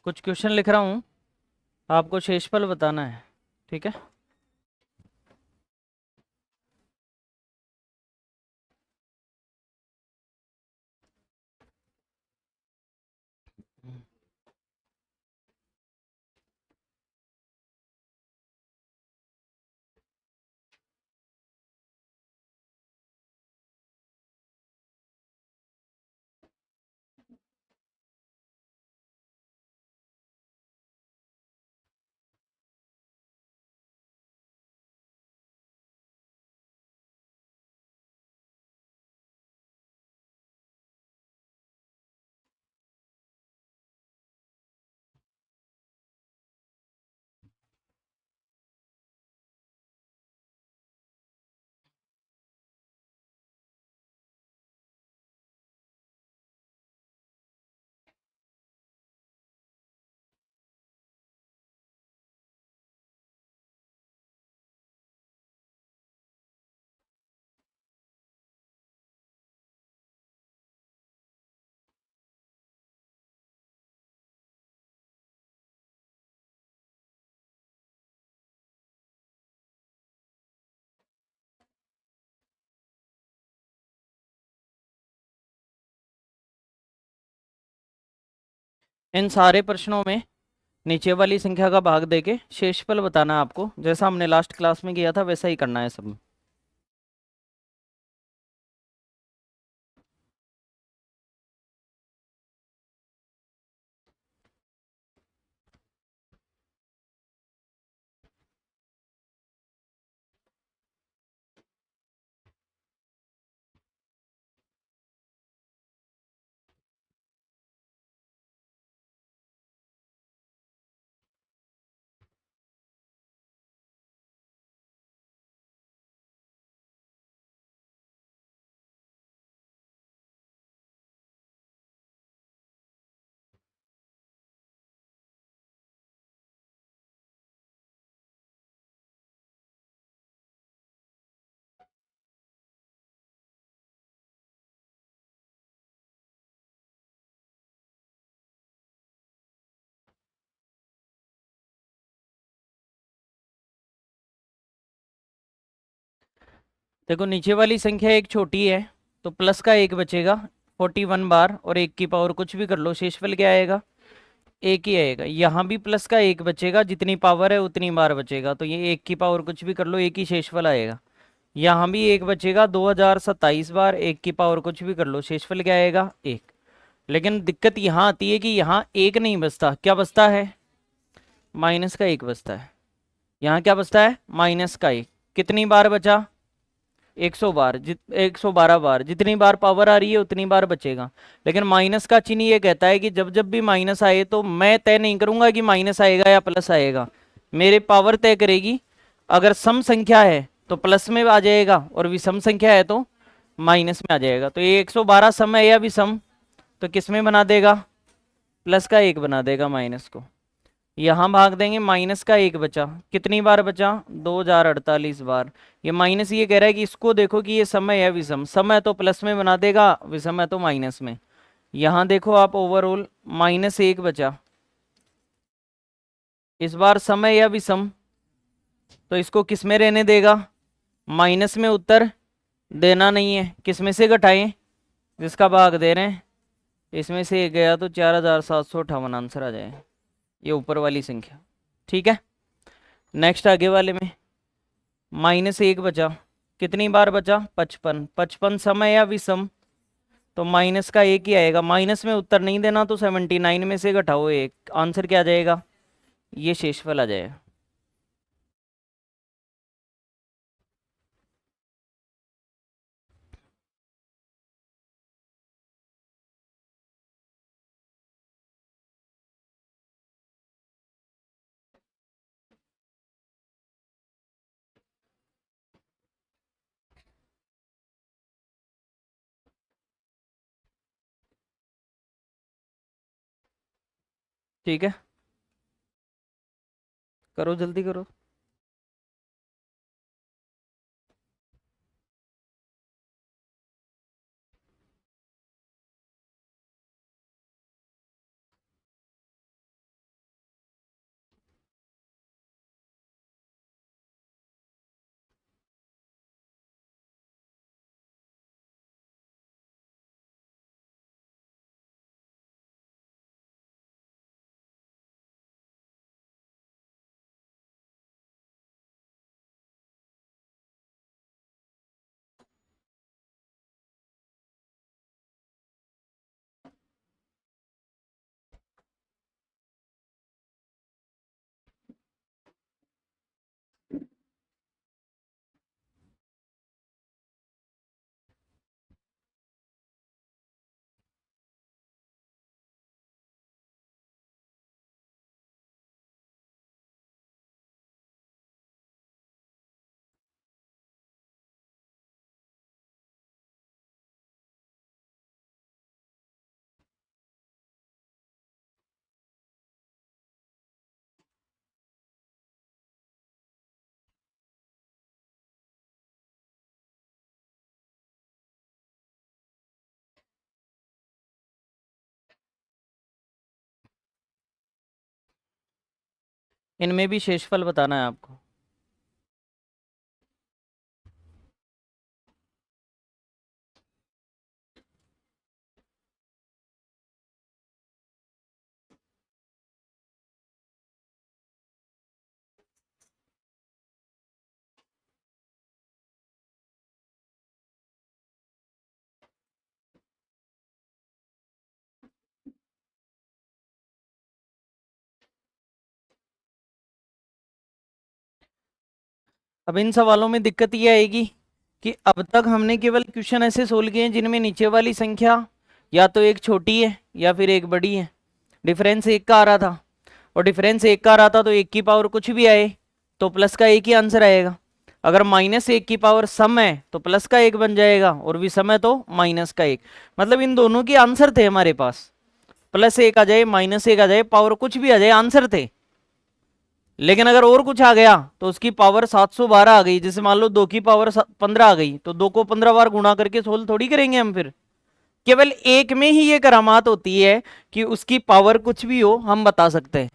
कुछ क्वेश्चन लिख रहा हूँ, आपको शेषफल बताना है। ठीक है। इन सारे प्रश्नों में नीचे वाली संख्या का भाग देके शेषफल बताना है आपको, जैसा हमने लास्ट क्लास में किया था वैसा ही करना है सब में। देखो नीचे वाली संख्या एक छोटी है, तो प्लस का एक बचेगा 41 बार, और एक की पावर कुछ भी कर लो, शेषफल क्या आएगा? एक ही आएगा। यहाँ भी प्लस का एक बचेगा, जितनी पावर है उतनी बार बचेगा, तो ये एक की पावर कुछ भी कर लो, एक ही शेषफल आएगा। यहाँ भी एक बचेगा 2027 बार, एक की पावर कुछ भी कर लो, शेषफल क्या आएगा? एक। लेकिन दिक्कत यहाँ आती है कि यहाँ एक नहीं बचता, क्या बचता है? माइनस का एक बचता है। यहाँ क्या बचता है? माइनस का एक। कितनी बार बचा? 100 बार, 112 बार, जितनी बार पावर आ रही है उतनी बार बचेगा। लेकिन माइनस का चिन्ह ये कहता है कि जब जब भी माइनस आए तो मैं तय नहीं करूंगा कि माइनस आएगा या प्लस आएगा, मेरे पावर तय करेगी। अगर सम संख्या है तो प्लस में आ जाएगा, और विषम संख्या है तो माइनस में आ जाएगा। तो ये 112 सम है या विषम? तो किस में बना देगा? प्लस का एक बना देगा माइनस को। यहाँ भाग देंगे, माइनस का एक बचा, कितनी बार बचा? 2048 बार। ये माइनस ये कह रहा है कि इसको देखो कि ये समय है विषम, समय तो प्लस में बना देगा, विषम है तो माइनस में। यहाँ देखो आप, ओवरऑल माइनस एक बचा। इस बार समय या विषम, तो इसको किस में रहने देगा? माइनस में। उत्तर देना नहीं है, किस में से घटाएं? जिसका भाग दे रहे हैं, इसमें से एक गया तो 4758 आंसर आ जाए, ये ऊपर वाली संख्या। ठीक है। नेक्स्ट आगे वाले में माइनस एक बचा, कितनी बार बचा? 55। 55 समय या विषम, तो माइनस का एक ही आएगा, माइनस में उत्तर नहीं देना, तो 79 में से घटाओ एक, आंसर क्या आ जाएगा? ये शेषफल आ जाएगा। ठीक है, करो जल्दी करो। इनमें भी शेषफल बताना है आपको। अब इन सवालों में दिक्कत ये आएगी कि अब तक हमने केवल क्वेश्चन ऐसे सोल्व किए हैं जिनमें नीचे वाली संख्या या तो एक छोटी है या फिर एक बड़ी है। डिफरेंस एक का आ रहा था, और डिफरेंस एक का आ रहा था तो एक की पावर कुछ भी आए तो प्लस का एक ही आंसर आएगा। अगर माइनस एक की पावर सम है तो प्लस का एक बन जाएगा, और विषम है तो माइनस का एक। मतलब इन दोनों के आंसर थे हमारे पास, प्लस एक आ जाए माइनस एक आ जाए पावर कुछ भी आ जाए आंसर थे। लेकिन अगर और कुछ आ गया तो उसकी पावर 712 आ गई, जैसे मान लो 2 की पावर 15 आ गई तो 2 को 15 बार गुणा करके सोल्व थोड़ी करेंगे हम। फिर केवल एक में ही ये करामात होती है कि उसकी पावर कुछ भी हो हम बता सकते हैं।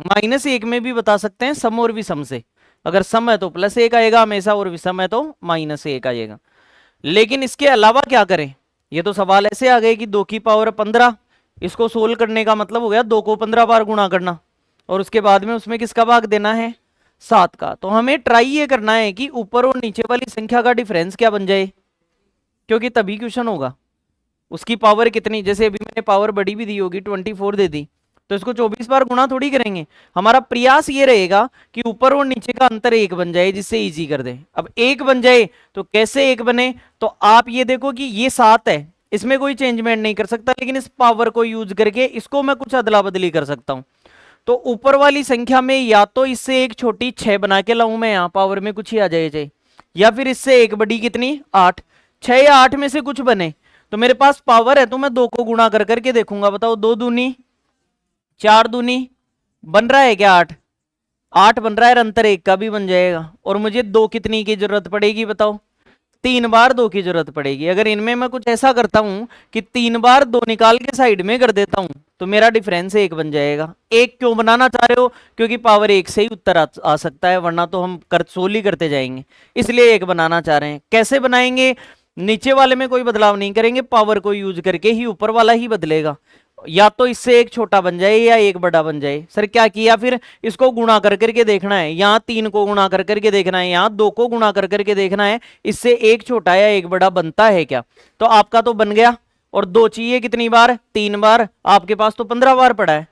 माइनस एक में भी बता सकते हैं, सम और विषम से। अगर सम है तो प्लस एक आएगा हमेशा, और विषम है तो माइनस एक आएगा। लेकिन इसके अलावा क्या करें? ये तो सवाल ऐसे आ गए कि 2 की पावर 15, इसको सोल्व करने का मतलब हो गया 2 को 15 बार गुणा करना, और उसके बाद में उसमें किसका भाग देना है? 7 का। तो हमें ट्राई ये करना है कि ऊपर और नीचे वाली संख्या का डिफरेंस क्या बन जाए, क्योंकि तभी क्वेश्चन होगा। उसकी पावर कितनी, जैसे अभी मैंने पावर बड़ी भी दी होगी 24 दे दी, तो इसको 24 बार गुणा थोड़ी करेंगे। हमारा प्रयास ये रहेगा कि ऊपर और नीचे का अंतर एक बन जाए, जिससे इजी कर दे। अब एक बन जाए तो कैसे एक बने, तो आप ये देखो कि ये 7 है, इसमें कोई चेंजमेंट नहीं कर सकता, लेकिन इस पावर को यूज करके इसको मैं कुछ अदला बदली कर सकता हूं। तो ऊपर वाली संख्या में या तो इससे एक छोटी 6 बना के लाऊं मैं, यहां पावर में कुछ ही आ जाए, या फिर इससे एक बड़ी कितनी 8। 6 या 8 में से कुछ बने तो मेरे पास पावर है, तो मैं 2 को गुणा कर करके देखूंगा। बताओ 2 दूनी 4 दूनी बन रहा है क्या 8? 8 बन रहा है, अंतर एक का भी बन जाएगा। और मुझे 2 कितनी की जरूरत पड़ेगी बताओ? 3 बार 2 की जरूरत पड़ेगी। अगर इनमें मैं कुछ ऐसा करता हूं कि 3 बार 2 निकाल के साइड में कर देता हूं तो मेरा डिफरेंस एक बन जाएगा। एक क्यों बनाना चाह रहे हो? क्योंकि पावर एक से ही उत्तर आ सकता है, वरना तो हम सोल ही करते जाएंगे। इसलिए एक बनाना चाह रहे हैं। कैसे बनाएंगे? नीचे वाले में कोई बदलाव नहीं करेंगे, पावर को यूज करके ही ऊपर वाला ही बदलेगा। या तो इससे एक छोटा बन जाए या एक बड़ा बन जाए। सर क्या किया फिर? इसको गुणा कर करके देखना है, यहाँ 3 को गुणा कर करके देखना है, यहाँ 2 को गुणा कर करके देखना है, इससे एक छोटा या एक बड़ा बनता है क्या। तो आपका तो बन गया। और 2 चाहिए कितनी बार? 3 बार। आपके पास तो 15 बार पड़ा है।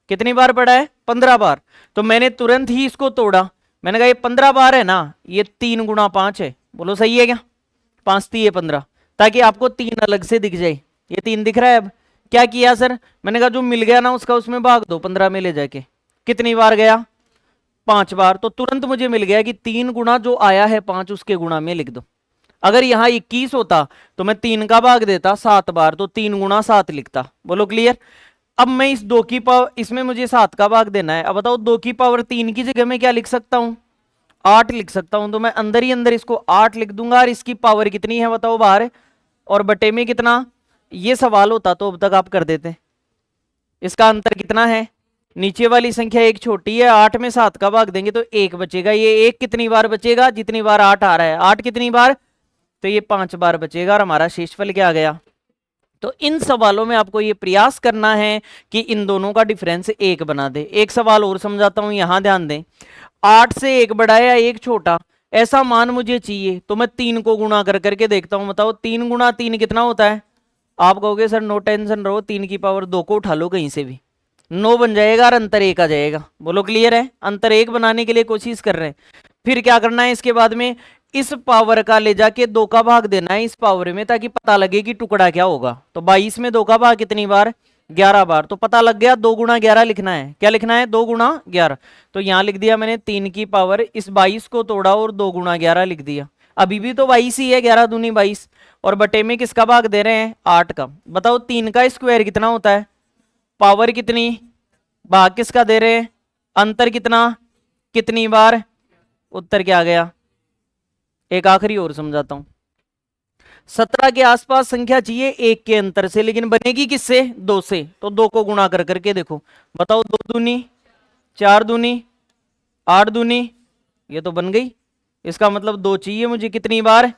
कितनी बार पड़ा है? 15 बार। तो मैंने तुरंत ही इसको तोड़ा। मैंने कहा ये 15 बार है ना, ये 3 गुणा 5 है। बोलो सही है क्या? 5 3 15, ताकि आपको 3 अलग से दिख जाए। ये 3 दिख रहा है। अब क्या किया सर? मैंने कहा जो मिल गया ना उसका उसमें भाग दो 15 में ले जाके। कितनी बार गया? 5 बार। तो तुरंत मुझे मिल गया कि 3 गुना जो आया है 5 उसके गुणा में लिख दो। अगर यहां 21 होता तो मैं 3 का भाग देता 7 बार, तो 3 गुना 7 लिखता। बोलो क्लियर? अब मैं इस 2 की पावर, इसमें मुझे 7 का भाग देना है। अब बताओ 2 की पावर 3 की जगह में क्या लिख सकता हूं? 8 लिख सकता हूं। तो मैं अंदर ही अंदर इसको 8 लिख दूंगा। और इसकी पावर कितनी है बताओ बाहर? और बटे में कितना? ये सवाल होता तो अब तक आप कर देते। इसका अंतर कितना है? नीचे वाली संख्या एक छोटी है, 8 में 7 का भाग देंगे तो 1 बचेगा। ये 1 कितनी बार बचेगा? जितनी बार 8 आ रहा है। 8 कितनी बार? तो ये 5 बार बचेगा। और हमारा शेषफल क्या आ गया? तो इन सवालों में आपको ये प्रयास करना है कि इन दोनों का डिफरेंस एक बना दे। एक सवाल और समझाता हूं, यहां ध्यान दें। 8 से एक बड़ा या एक छोटा ऐसा मान मुझे चाहिए, तो मैं 3 को गुणा कर करके देखता हूं। बताओ 3 गुणा 3 कितना होता है? आप कहोगे सर नो टेंशन रहो, 3 की पावर 2 को उठा लो कहीं से भी, 9 बन जाएगा और अंतर एक आ जाएगा। बोलो क्लियर है? अंतर एक बनाने के लिए कोशिश कर रहे हैं। फिर क्या करना है इसके बाद में? इस पावर का ले जाके 2 का भाग देना है इस पावर में, ताकि पता लगे कि टुकड़ा क्या होगा। तो 22 में 2 का भाग कितनी बार? 11 बार। तो पता लग गया 2 गुणा 11 लिखना है। क्या लिखना है? 2 गुणा 11। तो यहां लिख दिया मैंने 3 की पावर, इस 22 को तोड़ा और 2 गुणा 11 लिख दिया। अभी भी तो 22 ही है, 11 दूनी 22। और बटे में किसका भाग दे रहे हैं? 8 का। बताओ 3 का स्क्वायर कितना होता है? पावर कितनी, भाग किसका दे रहे हैं? अंतर कितना, कितनी बार? उत्तर क्या आ गया? एक आखिरी और समझाता हूं। 17 के आसपास संख्या चाहिए 1 के अंतर से, लेकिन बनेगी किससे? 2 से। तो 2 को गुणा कर करके देखो। बताओ 2 दूनी 4 दूनी 8 दूनी, ये तो बन गई। इसका मतलब 2 चाहिए मुझे, कितनी बार?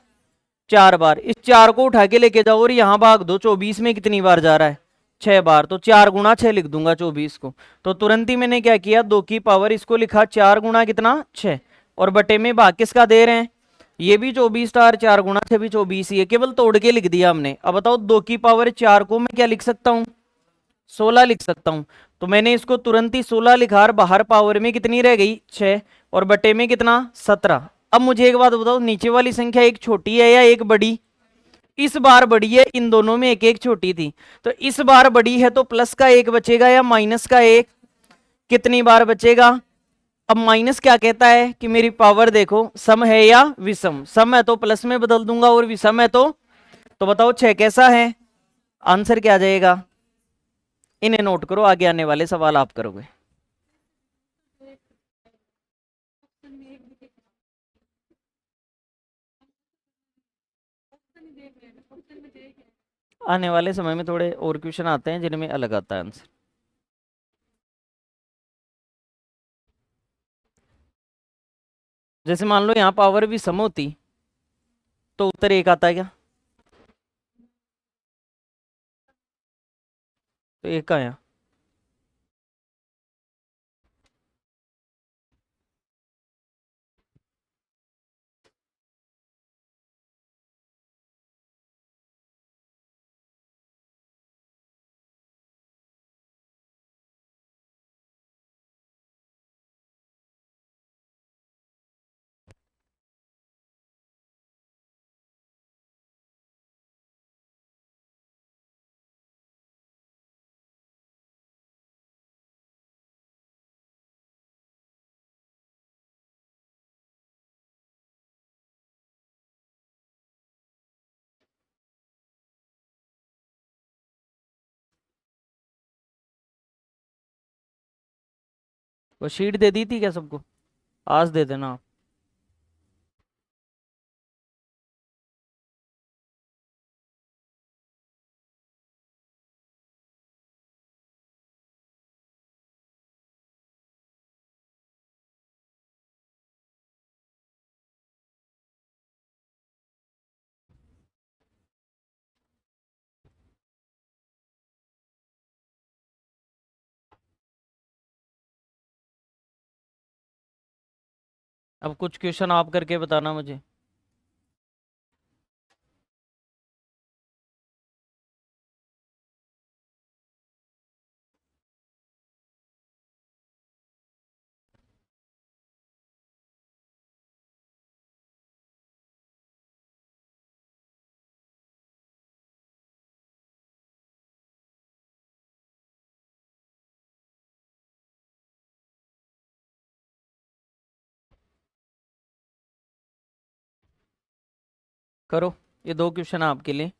4 बार। इस 4 को उठा के लेके जाओ और यहां भाग दो, 24 में कितनी बार जा रहा है? 6 बार। तो 4 गुणा 6 लिख दूंगा 24 को। तो तुरंत ही मैंने क्या किया, 2 की पावर इसको लिखा 4 गुणा कितना? 6। और बटे में भाग किसका दे रहे हैं? ये भी 24 था, 4 गुणा 6 भी 24 ही है, केवल तोड़ के लिख दिया हमने। अब बताओ 2 की पावर 4 को मैं क्या लिख सकता हूं? 16 लिख सकता हूं। तो मैंने इसको तुरंत ही 16 लिखा और बाहर पावर में कितनी रह गई? 6। और बटे में कितना? 17। अब मुझे एक बात बताओ, नीचे वाली संख्या एक छोटी है या एक बड़ी? इस बार बड़ी है, इन दोनों में एक एक छोटी थी। तो इस बार बड़ी है तो प्लस का एक बचेगा या माइनस का एक? कितनी बार बचेगा? अब माइनस क्या कहता है कि मेरी पावर देखो सम है या विषम। सम है तो प्लस में बदल दूंगा और विषम है तो बताओ 6 कैसा है? आंसर क्या आ जाएगा? इन्हें नोट करो, आगे आने वाले सवाल आप करोगे। आने वाले समय में थोड़े और क्वेश्चन आते हैं जिनमें अलग आता है आंसर। जैसे मान लो यहाँ पावर भी सम होती तो उत्तर एक आता है क्या? तो एक का आया। वो शीट दे दी थी क्या सबको? आज दे देना आप। अब कुछ क्वेश्चन आप करके बताना मुझे। करो, ये 2 क्वेश्चन आपके लिए।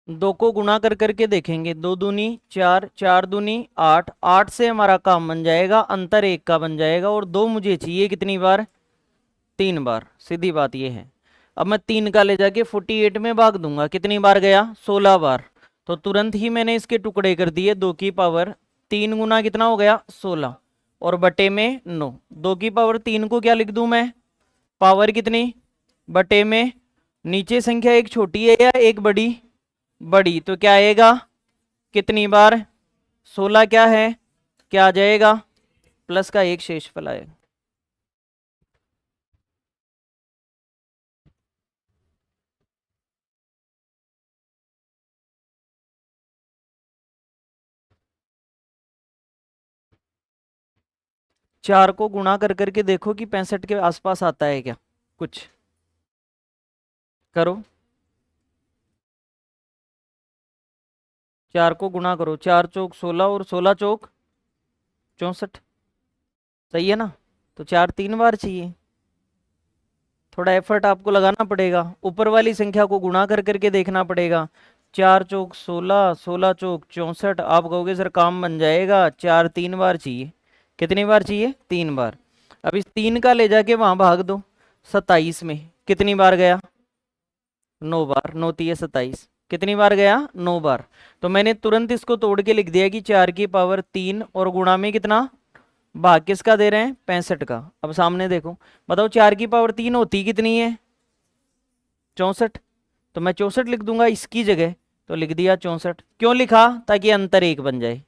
दो को गुणा कर करके देखेंगे, 2 दूनी 4, 4 दूनी 8, 8 से हमारा काम बन जाएगा, अंतर एक का बन जाएगा। और 2 मुझे चाहिए कितनी बार? 3 बार। सीधी बात ये है। अब मैं 3 का ले जाके 48 में भाग दूंगा, कितनी बार गया? 16 बार। तो तुरंत ही मैंने इसके टुकड़े कर दिए, 2 की पावर 3 गुना कितना हो गया? 16। और बटे में 9। 2 की पावर 3 को क्या लिख दूं मैं? पावर कितनी? बटे में, नीचे संख्या एक छोटी है या एक बड़ी? बड़ी। तो क्या आएगा? कितनी बार? 16 क्या है? क्या आ जाएगा? प्लस का एक शेषफल आएगा। 4 को गुणा कर करके देखो कि 65 के आसपास आता है क्या कुछ। करो, 4 को गुणा करो, 4 चौक 16 और 16 चौक 64। सही है ना? तो 4 3 बार चाहिए, थोड़ा एफर्ट आपको लगाना पड़ेगा, ऊपर वाली संख्या को गुणा कर करके देखना पड़ेगा। 4 चौक 16, 16 चौक 64। आप कहोगे सर काम बन जाएगा, 4 3 बार चाहिए। कितनी बार चाहिए? 3 बार। अब इस 3 का ले जाके वहां भाग दो 27 में, कितनी बार गया? 9 बार। 9 तिये 27, कितनी बार गया? 9 बार। तो मैंने तुरंत इसको तोड़ के लिख दिया कि 4 की पावर 3 और गुणा में कितना, भाग किसका दे रहे हैं? 65 का। अब सामने देखो, बताओ 4 की पावर 3 होती कितनी है? 64। तो मैं 64 लिख दूंगा इसकी जगह, तो लिख दिया 64। क्यों लिखा? ताकि अंतर 1 बन जाए।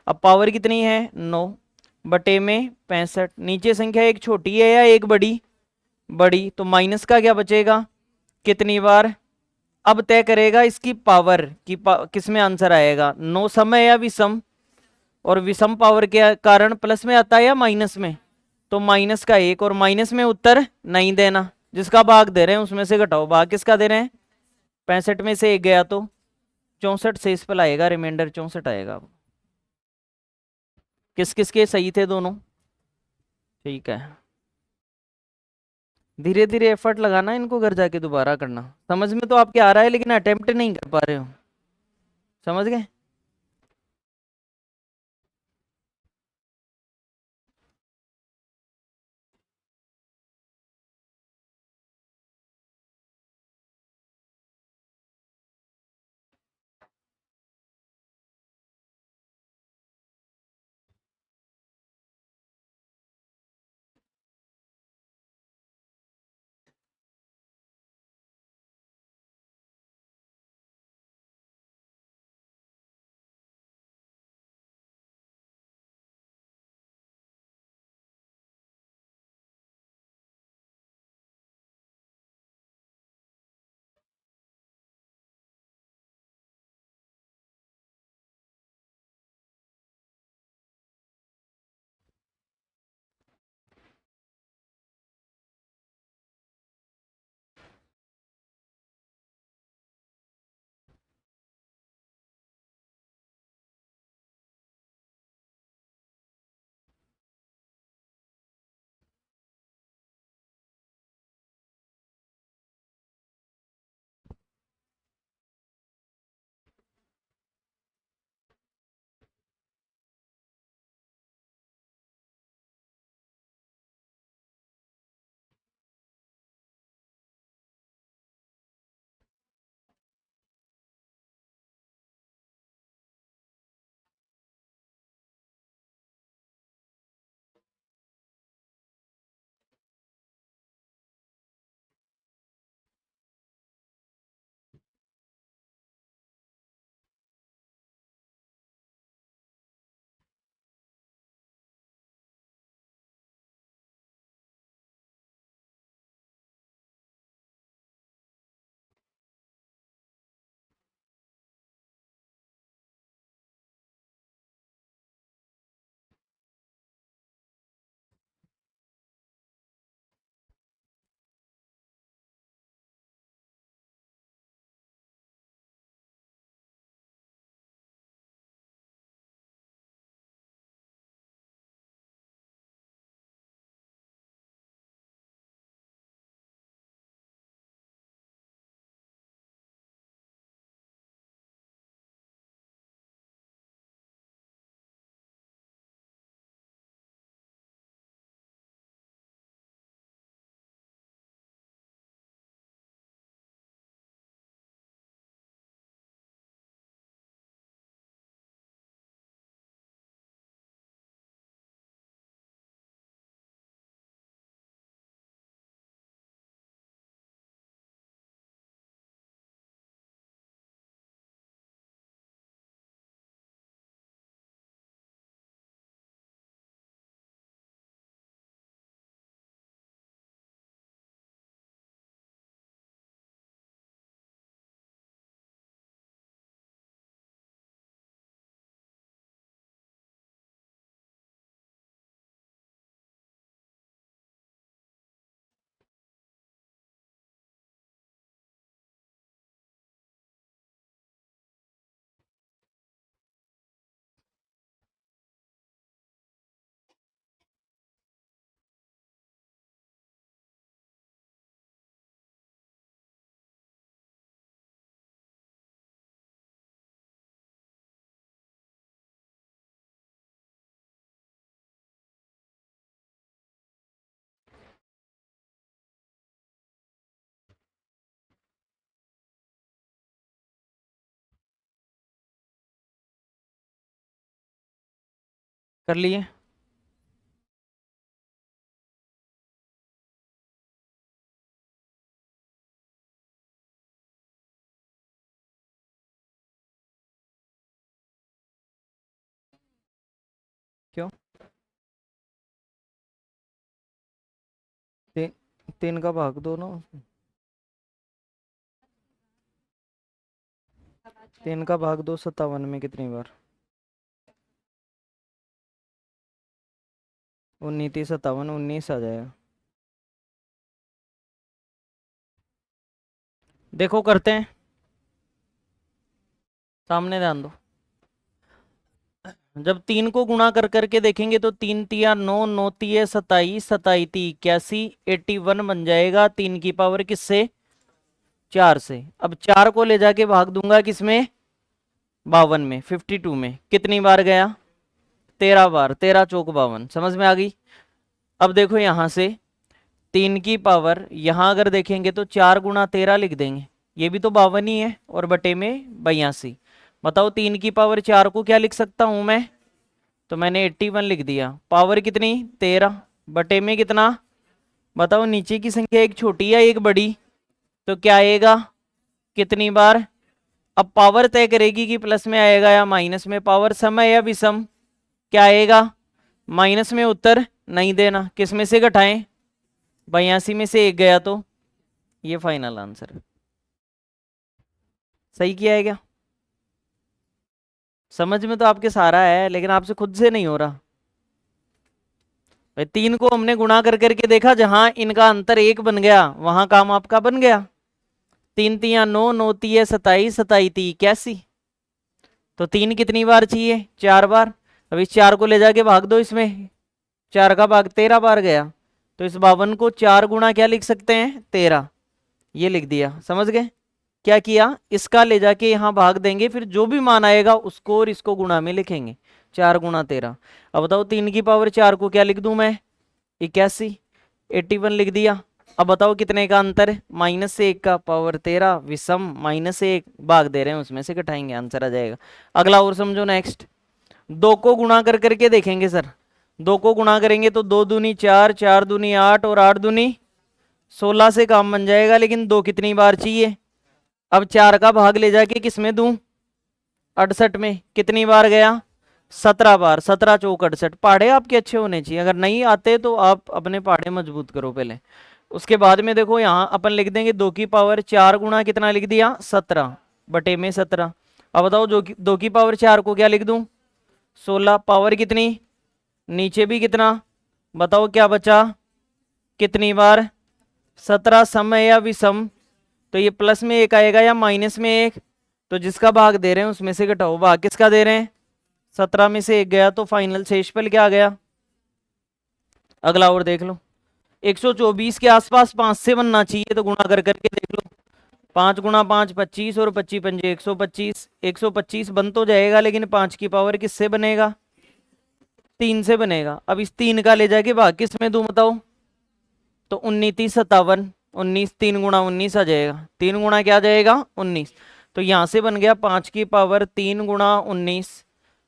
अब पावर कितनी है? 9 बटे में 65। नीचे संख्या एक छोटी है या एक बड़ी? बड़ी। तो माइनस का क्या बचेगा? कितनी बार? अब तय करेगा इसकी पावर की किस में आंसर आएगा, 9 सम है या विषम? और विषम पावर के कारण प्लस में आता है या माइनस में? तो माइनस का 1, और माइनस में उत्तर नहीं देना, जिसका भाग दे रहे हैं उसमें से घटाओ। भाग किसका दे रहे हैं? 65 में से 1 गया तो 64 से इस पर आएगा, रिमाइंडर 64 आएगा। किस किस के सही थे दोनों? ठीक है, धीरे धीरे एफर्ट लगाना, इनको घर जाके दोबारा करना। समझ में तो आपके आ रहा है लेकिन अटेम्प्ट नहीं कर पा रहे हो। समझ गए? कर लिए? क्यों? 3 का भाग दो ना। 3 का भाग दो 57 में कितनी बार? 19 57 19 आ जाएगा। देखो करते हैं, सामने ध्यान दो। जब 3 को गुणा कर करके देखेंगे तो 3 तिया 9, 9 तिये 27, 27 ती 81, 81 बन जाएगा 3 की पावर किससे? 4 से। अब 4 को ले जाके भाग दूंगा किसमें? 52 में, 52 में कितनी बार गया? 13 बार, 13 चौक 52। समझ में आ गई? अब देखो यहां से 3 की पावर यहां अगर देखेंगे तो 4 गुणा 13 लिख देंगे, ये भी तो 52 ही है, और बटे में 82। बताओ 3 की पावर 4 को क्या लिख सकता हूं मैं? तो मैंने 81 लिख दिया। पावर कितनी? 13 बटे में कितना? बताओ नीचे की संख्या एक छोटी या एक बड़ी? तो क्या आएगा? कितनी बार? अब पावर तय करेगी कि प्लस में आएगा या माइनस में। पावर सम है या विषम? क्या आएगा? माइनस में। उत्तर नहीं देना। किस में से घटाएं? 82 में से एक गया तो ये फाइनल आंसर है। सही किया है क्या? समझ में तो आपके सारा है, लेकिन आपसे खुद से नहीं हो रहा। भाई 3 को हमने गुणा कर करके देखा, जहां इनका अंतर 1 बन गया वहां काम आपका बन गया। 3 तिया 9, 9 तिये 27, 27 ती 81। तो 3 कितनी बार चाहिए? 4 बार। अब इस 4 को ले जाके भाग दो इसमें, 4 का भाग 13 बार गया। तो इस 52 को 4 गुणा क्या लिख सकते हैं? 13। ये लिख दिया। समझ गए? क्या किया? इसका ले जाके यहाँ भाग देंगे, फिर जो भी मान आएगा उसको और इसको गुणा में लिखेंगे। 4 गुणा 13। अब बताओ 3 की पावर 4 को क्या लिख दूं मैं? 81। 81 लिख दिया। अब बताओ कितने का अंतर है? माइनस से 1 का। पावर 13 विषम माइनस से 1 भाग दे रहे हैं, उसमें से घटाएंगे, आंसर आ जाएगा। अगला और समझो। नेक्स्ट 2 को गुणा कर करके देखेंगे सर। 2 को गुणा करेंगे तो 2 दूनी 4, 4 दूनी 8 और 8 दूनी 16 से काम बन जाएगा। लेकिन 2 कितनी बार चाहिए? अब 4 का भाग ले जाके किस में दूं? 68 में। कितनी बार गया? 17 बार। 17 चौक 68। पहाड़े आपके अच्छे होने चाहिए, अगर नहीं आते तो आप अपने पहाड़े मजबूत करो पहले। उसके बाद में देखो यहाँ अपन लिख देंगे 2 की पावर 4 गुणा कितना लिख दिया? 17 बटे में 17। अब बताओ 2 की पावर 4 को क्या लिख दूं? 16। पावर कितनी? नीचे भी कितना? बताओ क्या बचा? कितनी बार? 17। सम है या विषम? तो ये प्लस में 1 आएगा या माइनस में 1? तो जिसका भाग दे रहे हैं उसमें से घटाओ। भाग किसका दे रहे हैं? 17 में से 1 गया तो फाइनल शेषफल क्या आ गया? अगला और देख लो। 124 के आसपास 5 से बनना चाहिए, तो गुणा कर करके देख लो। 5 गुणा 5 25 और 25 पंजे 125। 125 बन तो जाएगा, लेकिन 5 की पावर किससे बनेगा? 3 से बनेगा। अब इस 3 का ले जाके भाग किस में दूं बताओ? तो 19 57। 19 3 गुणा 19 आ जाएगा। 3 गुणा क्या आ जाएगा? 19। तो यहां से बन गया 5 की पावर 3 गुणा 19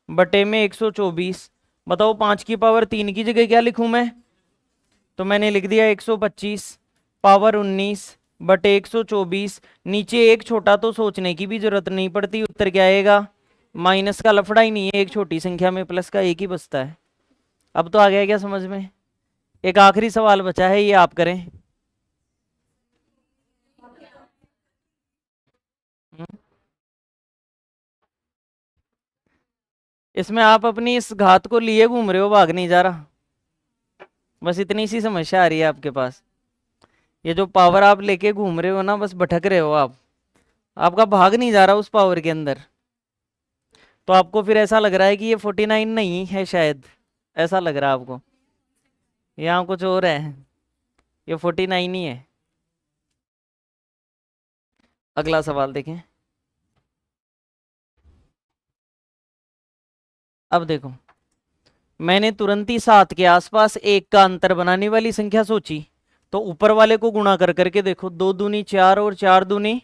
बटे में 124। बताओ 5 की पावर 3 की जगह क्या लिखूं मैं? तो मैंने लिख दिया 125 पावर 19 बटे 124। नीचे एक छोटा तो सोचने की भी जरूरत नहीं पड़ती, उत्तर क्या आएगा? माइनस का लफड़ा ही नहीं है, एक छोटी संख्या में प्लस का एक ही बचता है। अब तो आ गया क्या समझ में? एक आखिरी सवाल बचा है, ये आप करें। हम्म? इसमें आप अपनी इस घात को लिए घूम रहे हो, भाग नहीं जा रहा। बस इतनी सी समस्या आ रही है आपके पास। ये जो पावर आप लेके घूम रहे हो ना, बस भटक रहे हो आप। आपका भाग नहीं जा रहा उस पावर के अंदर। तो आपको फिर ऐसा लग रहा है कि ये 49 नहीं है, शायद ऐसा लग रहा है आपको। यहाँ कुछ और है, ये 49 ही है। अगला सवाल देखें। अब देखो, मैंने तुरंत ही 7 के आसपास 1 का अंतर बनाने वाली संख्या सोची। तो ऊपर वाले को गुणा कर करके देखो। 2 दूनी 4 और 4 दूनी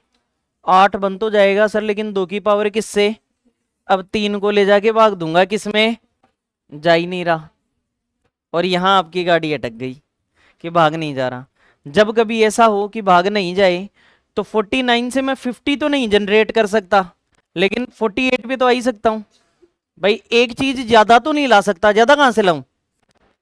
8 बन तो जाएगा सर, लेकिन 2 की पावर किससे? अब 3 को ले जाके भाग दूंगा किसमें? जा ही नहीं रहा, और यहाँ आपकी गाड़ी अटक गई कि भाग नहीं जा रहा। जब कभी ऐसा हो कि भाग नहीं जाए, तो 49 से मैं 50 तो नहीं जनरेट कर सकता, लेकिन 48 पे तो आ ही सकता हूँ। भाई एक चीज ज्यादा तो नहीं ला सकता, ज्यादा कहां से लाऊं?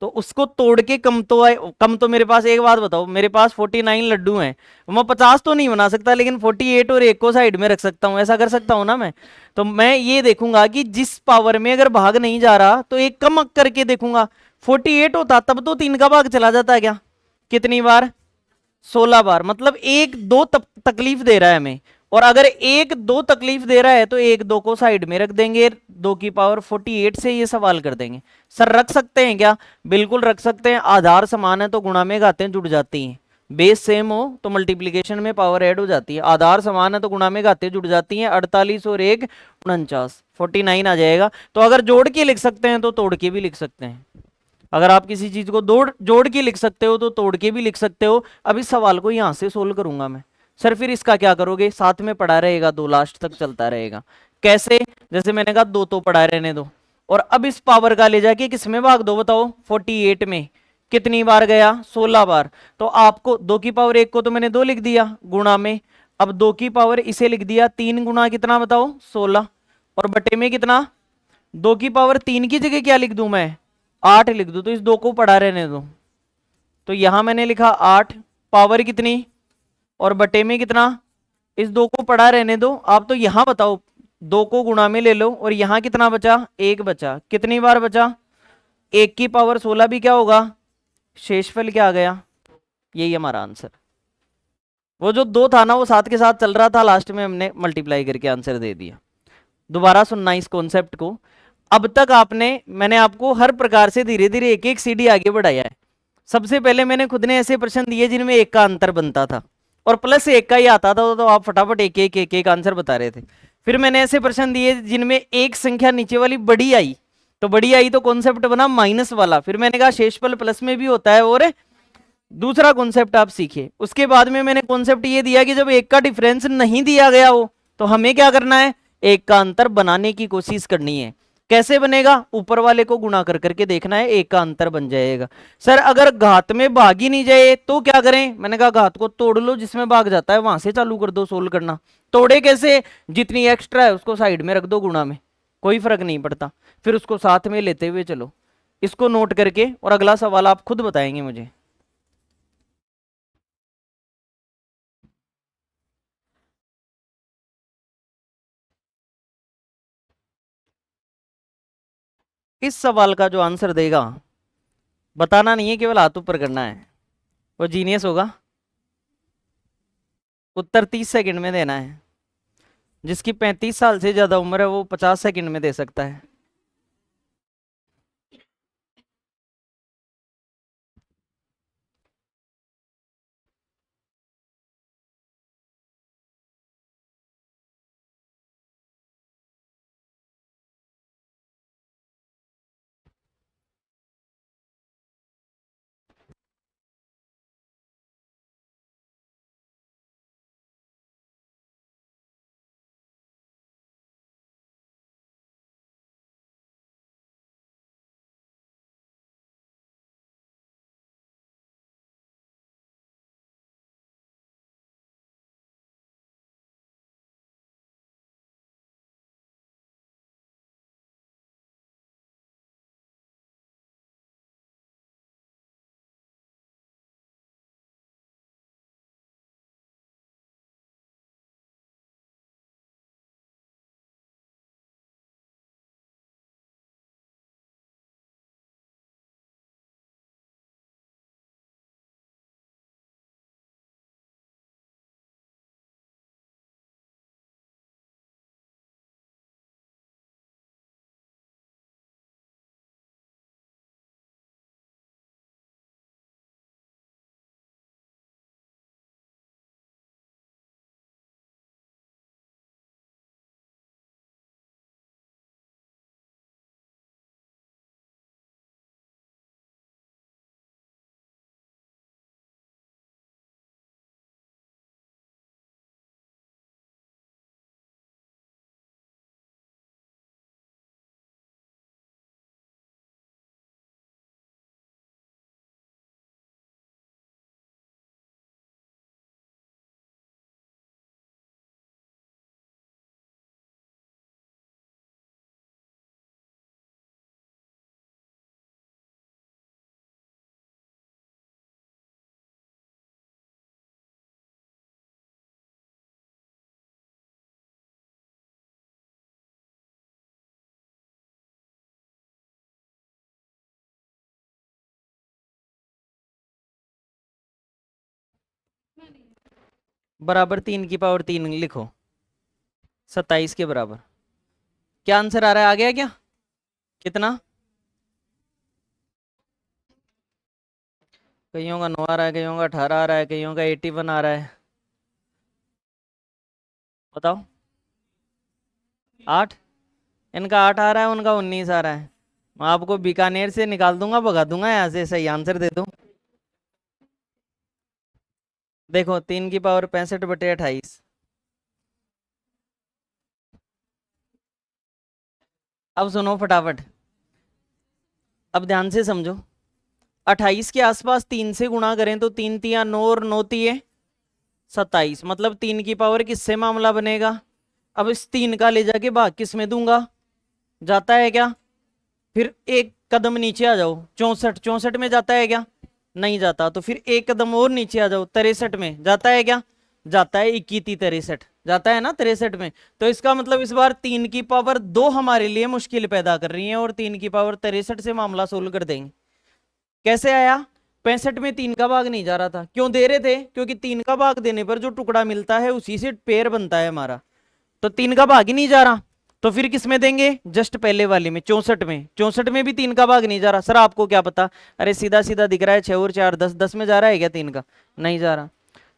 तो उसको तोड़ के कम तो आए, कम तो मेरे पास, एक बात बताओ, मेरे पास 49 लड्डू हैं, मैं 50 तो नहीं बना सकता, लेकिन 48 और एक को साइड में रख सकता हूँ, ऐसा कर सकता हूँ ना मैं? तो मैं ये देखूंगा कि जिस पावर में अगर भाग नहीं जा रहा तो एक कम करके देखूंगा। 48 होता तब तो 3 का भाग चला जाता है क्या? कितनी बार? 16 बार। मतलब एक दो तकलीफ दे रहा है हमें, और अगर एक दो तकलीफ दे रहा है तो एक दो को साइड में रख देंगे, 2 की पावर 48 से ये सवाल कर देंगे। सर रख सकते हैं क्या? बिल्कुल रख सकते हैं। आधार समान है तो गुणा में घातें जुड़ जाती हैं, बेस सेम हो तो मल्टीप्लीकेशन में पावर ऐड हो जाती है, आधार समान है तो गुणा में घातें जुड़ जाती हैं। 48 और 1 49, 49 आ जाएगा। तो अगर जोड़ के लिख सकते हैं तो तोड़ के भी लिख सकते हैं। अगर आप किसी चीज को जोड़ जोड़ के लिख सकते हो तो तोड़ के भी लिख सकते हो। अब इस सवाल को यहां से सोल्व करूंगा मैं। सर फिर इसका क्या करोगे? साथ में पड़ा रहेगा, दो लास्ट तक चलता रहेगा। कैसे? जैसे मैंने कहा दो तो पड़ा रहने दो, और अब इस पावर का ले जाके किस में भाग दो बताओ? 48 में। कितनी बार गया? 16 बार। तो आपको 2 की पावर 1 को तो मैंने 2 लिख दिया गुणा में, अब 2 की पावर इसे लिख दिया 3 गुणा कितना बताओ? 16। और बटे में कितना? 2 की पावर 3 की जगह क्या लिख दूं मैं? 8 लिख दूं, तो इस 2 को पढ़ा रहने दो। तो यहां मैंने लिखा 8, पावर कितनी और बटे में कितना? इस 2 को पढ़ा रहने दो। आप तो यहां बताओ, 2 को गुणा में ले लो, और यहां कितना बचा? 1 बचा। कितनी बार बचा? 1 की पावर 16 भी क्या होगा? शेषफल क्या आ गया? यही हमारा आंसर। वो जो 2 था ना, वो साथ के साथ चल रहा था, लास्ट में हमने मल्टीप्लाई करके आंसर दे दिया। दोबारा सुनना इस कॉन्सेप्ट को। अब तक मैंने आपको हर प्रकार से धीरे धीरे एक एक सीढ़ी आगे बढ़ाया है। सबसे पहले मैंने खुद ने ऐसे प्रश्न दिए जिनमें एक का अंतर बनता था और प्लस एक का ही आता था, तो आप फटाफट एक एक आंसर बता रहे थे। फिर मैंने ऐसे प्रश्न दिए जिनमें एक संख्या नीचे वाली बड़ी आई, तो बड़ी आई तो कॉन्सेप्ट बना माइनस वाला। फिर मैंने कहा शेषफल प्लस में भी होता है, और दूसरा कॉन्सेप्ट आप सीखिए। उसके बाद में मैंने कॉन्सेप्ट ये दिया कि जब एक का डिफरेंस नहीं दिया गया हो तो हमें क्या करना है? एक का अंतर बनाने की कोशिश करनी है। कैसे बनेगा? ऊपर वाले को गुणा कर करके देखना है, एक का अंतर बन जाएगा। सर अगर घात में भाग ही नहीं जाए तो क्या करें? मैंने कहा घात को तोड़ लो, जिसमें भाग जाता है वहां से चालू कर दो सोल्व करना। तोड़े कैसे? जितनी एक्स्ट्रा है उसको साइड में रख दो गुणा में, कोई फर्क नहीं पड़ता। फिर उसको साथ में लेते हुए चलो। इसको नोट करके, और अगला सवाल आप खुद बताएंगे मुझे। इस सवाल का जो आंसर देगा, बताना नहीं है, केवल हाथ ऊपर करना है, वो जीनियस होगा। उत्तर 30 सेकंड में देना है। जिसकी 35 साल से ज्यादा उम्र है वो 50 सेकंड में दे सकता है। बराबर 3 की पावर 3 लिखो, 27 के बराबर। क्या आंसर आ रहा है, आ गया क्या? कितना? कईयों का 9 आ रहा है, कईयों का 18 आ रहा है, कईयों का 81 आ रहा है। बताओ। 8? इनका 8 आ रहा है, उनका 19 आ रहा है। मैं आपको बीकानेर से निकाल दूंगा, भगा दूंगा यहाँ से, सही आंसर दे दूं। देखो 3 की पावर 65/28। अब सुनो फटाफट, अब ध्यान से समझो। 28 के आसपास 3 से गुणा करें तो 3 तिया 9 और 9 तिये 27, मतलब 3 की पावर किससे मामला बनेगा? अब इस 3 का ले जाके भाग किस में दूंगा? जाता है क्या? फिर एक कदम नीचे आ जाओ, 64 में जाता है क्या? नहीं जाता। तो फिर एक कदम और नीचे आ जाओ, 63 में जाता है क्या? जाता है। 21 63 जाता है ना 63 में। तो इसका मतलब इस बार 3 की पावर 2 हमारे लिए मुश्किल पैदा कर रही है और 3 की पावर 63 से मामला सोल्व कर देंगे। कैसे आया? 65 में 3 का भाग नहीं जा रहा था। क्यों दे रहे थे? क्योंकि 3 का भाग देने पर जो टुकड़ा मिलता है उसी से पेड़ बनता है हमारा। तो 3 का भाग ही नहीं जा रहा, तो फिर किस में देंगे? जस्ट पहले वाले में, 64 में। 64 में भी 3 का भाग नहीं जा रहा। सर आपको क्या पता? अरे सीधा सीधा दिख रहा है, 6 और 4 10, 10 में जा रहा है क्या 3 का? नहीं जा रहा।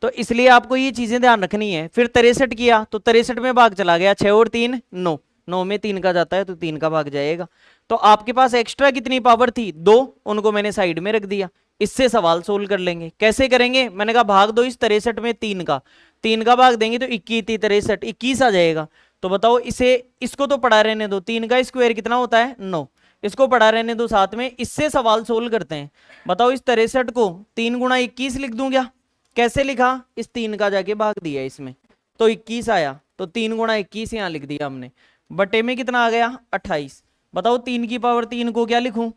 तो इसलिए आपको ये चीजें ध्यान रखनी है। फिर 63 किया तो 63 में भाग चला गया, 6 और 3 9, 9 में 3 का जाता है तो 3 का भाग जाएगा। तो आपके पास एक्स्ट्रा कितनी पावर थी? 2, उनको मैंने साइड में रख दिया। इससे सवाल सोल्व कर लेंगे। कैसे करेंगे? मैंने कहा भाग दो इस 63 में 3 का, 3 का भाग देंगे तो 21 63 21 आ जाएगा। तो बताओ इसे, इसको तो पढ़ा रहने दो, 3 का स्क्वायर कितना होता है? 9। इसको पढ़ा रहने दो साथ में, इससे सवाल सोल्व करते हैं। बताओ इस 63 को 3 गुणा 21 लिख दूं क्या? कैसे लिखा? इस 3 का जाके भाग दिया इसमें तो 21 आया, तो 3 गुणा 21 यहां लिख दिया हमने। बटे में कितना आ गया? 28। बताओ 3 की पावर 3 को क्या लिखूं?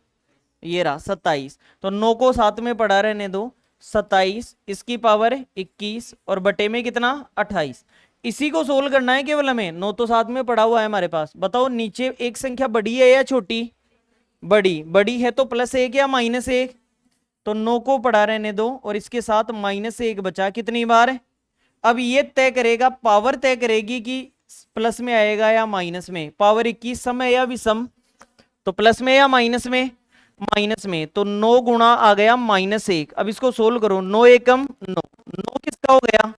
ये रहा 27। तो 9 को साथ में पढ़ा रहने दो, 27 इसकी पावर 21 और बटे में कितना? 28। इसी को सोल्व करना है केवल हमें। 9 तो साथ में पड़ा हुआ है हमारे पास। बताओ नीचे एक संख्या बड़ी है या छोटी? बड़ी। बड़ी है तो +1 या -1? तो 9 को पढ़ा रहने दो और इसके साथ -1 बचा कितनी बार? अब ये तय करेगा, पावर तय करेगी कि प्लस में आएगा या माइनस में। पावर 21 सम है या विषम? तो प्लस में या माइनस में? माइनस में। तो 9 गुणा आ गया -1। अब इसको सोल्व करो, 9 एकम 9, 9 किसका हो गया?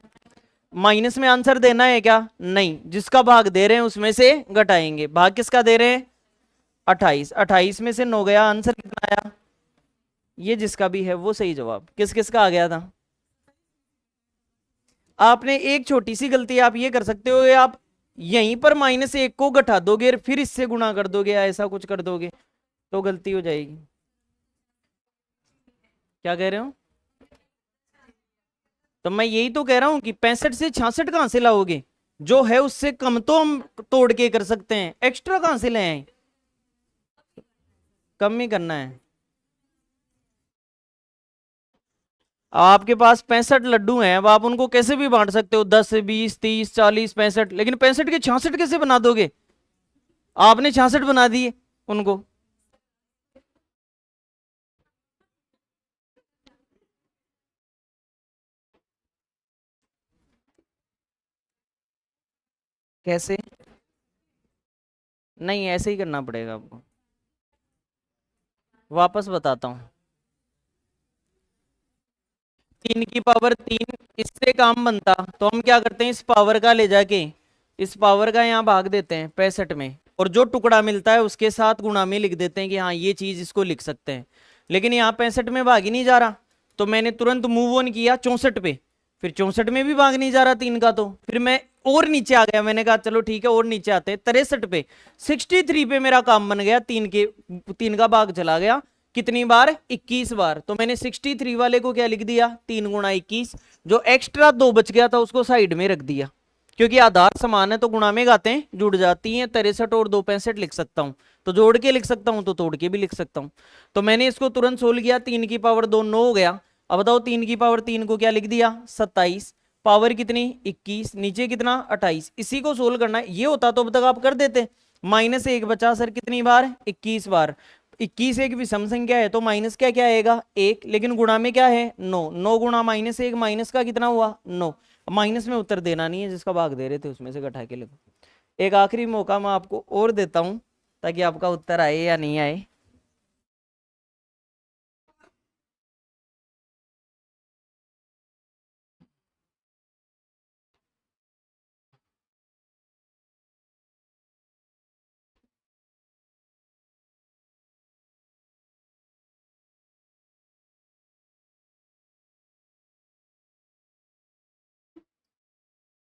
माइनस में आंसर देना है क्या? नहीं, जिसका भाग दे रहे हैं उसमें से घटाएंगे। भाग किसका दे रहे हैं? 28। 28 में से 9 गया, आंसर कितना आया? ये जिसका भी है वो सही जवाब। किस किस का आ गया था? आपने एक छोटी सी गलती आप ये कर सकते हो, आप यहीं पर -1 को घटा दोगे फिर इससे गुणा कर दोगे या ऐसा कुछ कर दोगे तो गलती हो जाएगी। क्या कह रहे हो? तो मैं यही तो कह रहा हूं कि 65 से 66 कहां से लाओगे? जो है उससे कम तो हम तोड़ के कर सकते हैं, एक्स्ट्रा कहां से ले आए? कम ही करना है। आपके पास 65 लड्डू हैं, अब आप उनको कैसे भी बांट सकते हो, 10 20 30 40 65, लेकिन 65 के 66 कैसे बना दोगे? आपने 66 बना दिए उनको। कैसे? नहीं, ऐसे ही करना पड़ेगा आपको। वापस बताता हूं। 3 की पावर 3, इससे काम बनता तो हम क्या करते हैं, इस पावर का ले जाके इस पावर का यहाँ भाग देते हैं 65 में, और जो टुकड़ा मिलता है उसके साथ गुणा में लिख देते हैं कि हाँ ये चीज इसको लिख सकते हैं। लेकिन यहाँ 65 में भाग ही नहीं जा रहा, तो मैंने तुरंत मूव ऑन किया 64 पे। फिर 64 में भी भाग नहीं जा रहा 3 का, तो फिर मैं और नीचे आ गया। मैंने कहा चलो ठीक है और नीचे आते हैं 63 पे। 63 पे मेरा काम बन गया, 3 का भाग चला गया कितनी बार? 21 बार। तो मैंने 63 वाले को क्या लिख दिया? 3 गुणा 21। जो एक्स्ट्रा 2 बच गया था उसको साइड में रख दिया, क्योंकि आधार समान है तो गुणा में गाते जुड़ जाती हैं। 63 और 2 65 लिख सकता हूं, तो जोड़ के लिख सकता हूं तो तोड़ के भी लिख सकता हूं। तो मैंने इसको तुरंत सोल्व किया, 3 की पावर 2 9 हो गया। अब बताओ 3 की पावर 3 को क्या लिख दिया? 27। पावर कितनी? 21, नीचे कितना? 28। इसी को सोल्व करना है। ये होता तो अब तक आप कर देते। -1 बचा सर कितनी बार? 21 बार। 21 एक विषम संख्या है तो माइनस क्या क्या आएगा 1, लेकिन गुणा में क्या है 9, 9 गुणा -1 माइनस का कितना हुआ 9। माइनस में उत्तर देना नहीं है, जिसका भाग दे रहे थे उसमें से घटा के लिखो। एक आखिरी मौका मैं आपको और देता हूं ताकि आपका उत्तर आए या नहीं आए।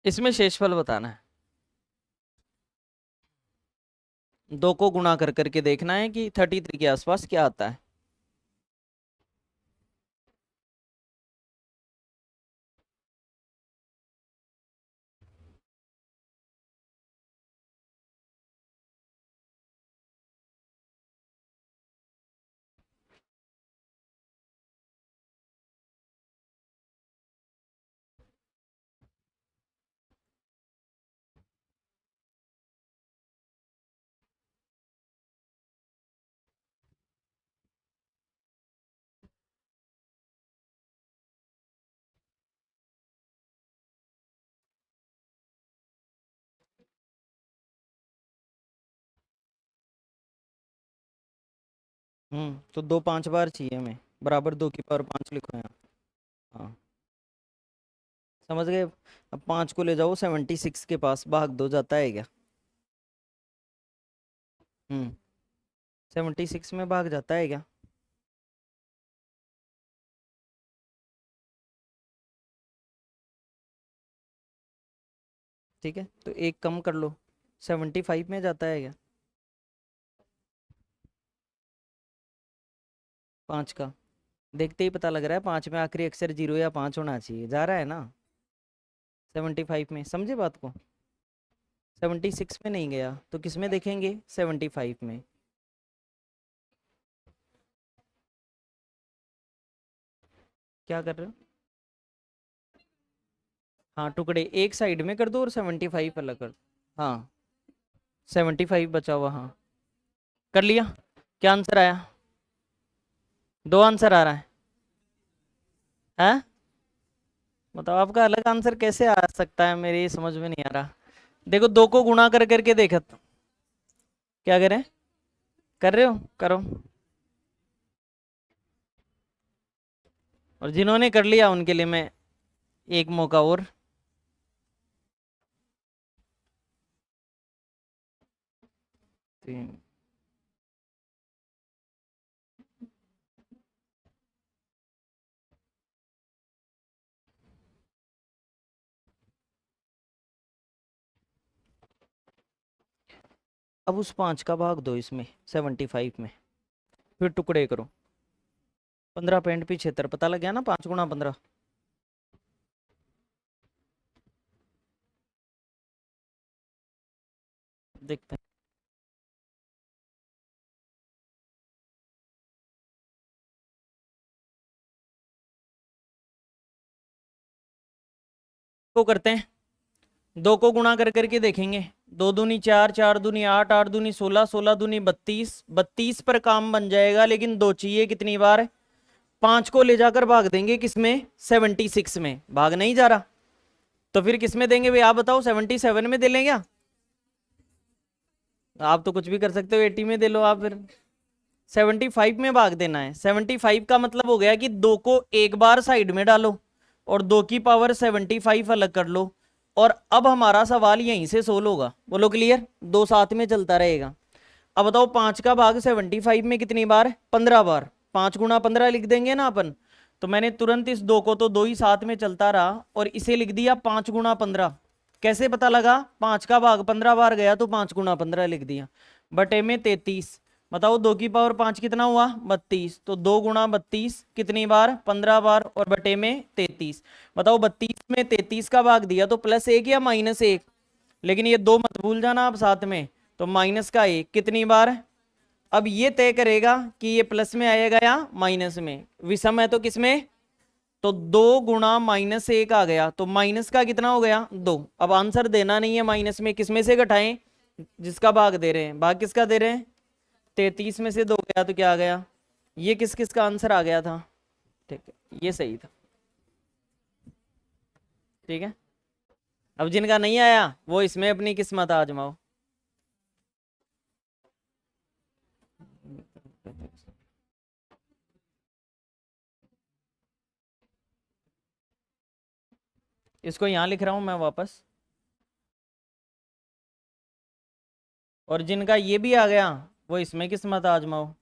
इसमें शेषफल बताना है, 2 को गुणा कर करके देखना है कि 33 के आसपास क्या आता है। तो 2 5 बार चाहिए हमें, बराबर 2 की पावर 5 लिखो यहाँ। हाँ समझ गए। अब 5 को ले जाओ 76 के पास, भाग दो, जाता है क्या 76 में भाग जाता है क्या। ठीक है तो एक कम कर लो, 75 में जाता है क्या 5 का। देखते ही पता लग रहा है 5 में आखिरी अक्षर 0 या 5 होना चाहिए, जा रहा है ना 75 में, समझे बात को। 76 में नहीं गया तो किस में देखेंगे 75 में। क्या कर रहे हो, हाँ टुकड़े एक साइड में कर दो और 75 अलग कर दो। हाँ 75 बचा हुआ, हाँ कर लिया। क्या आंसर आया, 2 आंसर आ रहा है। हैं बताओ आपका अलग आंसर कैसे आ सकता है, मेरी समझ में नहीं आ रहा। देखो 2 को गुणा कर करके देखा, क्या करें, कर रहे हो करो। और जिन्होंने कर लिया उनके लिए मैं एक मौका और। तीन। अब उस 5 का भाग दो इसमें 75 में, फिर टुकड़े करो। 15.75 पता लग गया ना, 5 गुणा 15। देखते हैं को करते हैं, 2 को गुणा कर करके देखेंगे। 2 दूनी 4, 4 दूनी 8, 8 दूनी 16, 16 दूनी 32, 32 पर काम बन जाएगा, लेकिन 2 चाहिए कितनी बार 5 को ले जाकर भाग देंगे किसमें 76 में, भाग नहीं जा रहा तो फिर किसमें देंगे भाई आप बताओ, 77 में दे लें क्या। आप तो कुछ भी कर सकते हो, 80 में दे लो आप फिर। 75 में भाग देना है, 75 का मतलब हो गया कि 2 को एक बार साइड में डालो और 2 की पावर 75 अलग कर लो। और अब हमारा सवाल यहीं से सोल्व होगा, बोलो क्लियर, 2 साथ में चलता रहेगा। अब बताओ 5 का भाग 75 में कितनी बार 15 बार, 5 गुणा 15 लिख देंगे ना अपन। तो मैंने तुरंत इस 2 को, तो 2 ही साथ में चलता रहा और इसे लिख दिया 5 गुणा 15। कैसे पता लगा, 5 का भाग 15 बार गया तो 5 गुणा 15 लिख दिया, बटे में 33। बताओ 2 की पावर 5 कितना हुआ 32, तो 2 गुणा 32 कितनी बार 15 बार और बटे में 33। बताओ 32 में 33 का भाग दिया तो +1 या -1, लेकिन ये 2 मत भूल जाना आप साथ में, तो माइनस का 1 कितनी बार। अब ये तय करेगा कि ये प्लस में आएगा या माइनस में, विषम है तो किसमें, तो 2 गुणा -1 आ गया, तो माइनस का कितना हो गया 2। अब आंसर देना नहीं है माइनस में, किसमें से घटाएं, जिसका भाग दे रहे हैं, भाग किसका दे रहे हैं 33 में से 2 गया तो क्या आ गया, ये किस किस का आंसर आ गया था, ठीक है ये सही था। ठीक है, अब जिनका नहीं आया वो इसमें अपनी किस्मत आजमाओ। इसको यहाँ लिख रहा हूँ मैं वापस, और जिनका ये भी आ गया वो इसमें किस्मत आजमाओ।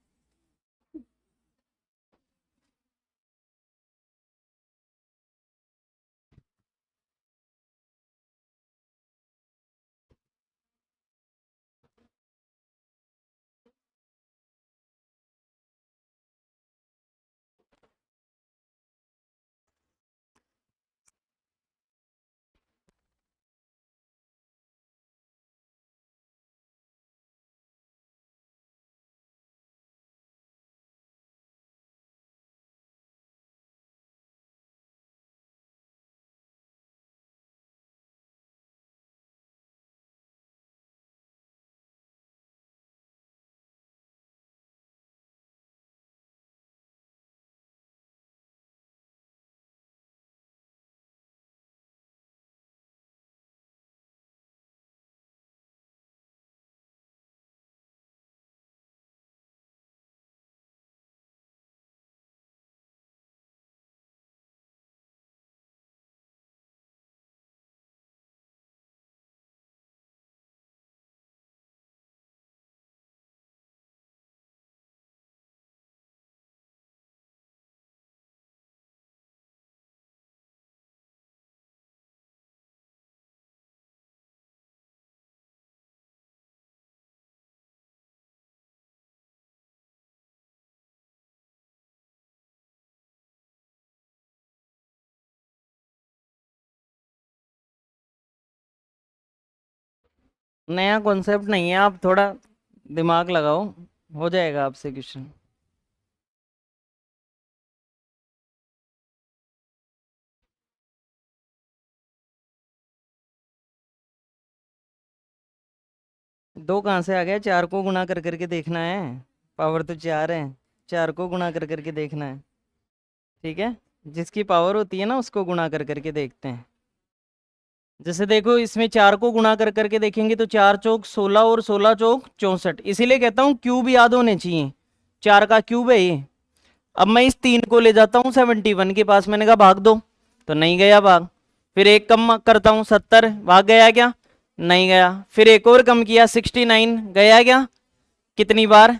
नया कॉन्सेप्ट नहीं है, आप थोड़ा दिमाग लगाओ, हो जाएगा आपसे क्वेश्चन। दो कहाँ से आ गया, 4 को गुणा कर करके देखना है, पावर तो 4 है, 4 को गुणा कर करके देखना है। ठीक है, जिसकी पावर होती है ना उसको गुणा कर करके देखते हैं। जैसे देखो इसमें 4 को गुणा कर करके देखेंगे तो 4 चौक 16 और 16 चौक 64, इसीलिए कहता हूँ क्यूब याद होने चाहिए, 4 का क्यूब है ये। अब मैं इस 3 को ले जाता हूँ 71 के पास, मैंने कहा भाग दो, तो नहीं गया भाग। फिर एक कम करता हूँ 70, भाग गया क्या, नहीं गया। फिर एक और कम किया 69, गया क्या, कितनी बार,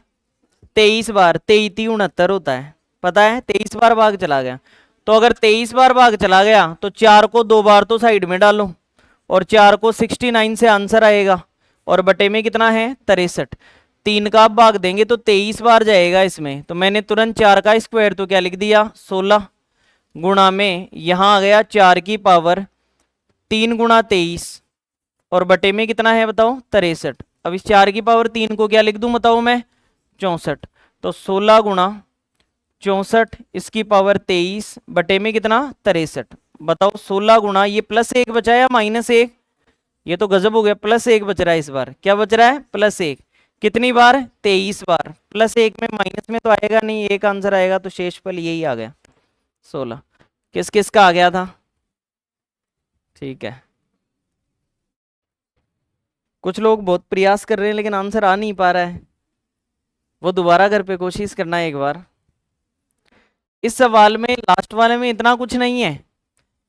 23 बार, 23 69 होता है, पता है, 23 बार भाग चला गया। तो अगर 23 बार भाग चला गया तो 4 को 2 बार तो साइड में डालो, और 4 को 69 से आंसर आएगा, और बटे में कितना है 63, 3 का आप भाग देंगे तो 23 बार जाएगा इसमें, तो मैंने तुरंत 4 का स्क्वायर तो क्या लिख दिया 16, गुणा में यहाँ आ गया 4 की पावर 3 गुणा 23, और बटे में कितना है बताओ 63। अब इस 4 की पावर 3 को क्या लिख दूं बताओ मैं 64, तो 16 गुणा 64 इसकी पावर 23 बटे में कितना 63। बताओ 16 गुणा, ये +1 बचा या -1, ये तो गजब हो गया, +1 बच रहा है इस बार, क्या बच रहा है +1, कितनी बार 23 बार, +1 में माइनस में तो आएगा नहीं, एक आंसर आएगा, तो शेषफल यही आ गया 16। किस किस का आ गया था, ठीक है। कुछ लोग बहुत प्रयास कर रहे हैं लेकिन आंसर आ नहीं पा रहा है, वो दोबारा घर पे कोशिश करना है एक बार। इस सवाल में लास्ट वाले में इतना कुछ नहीं है,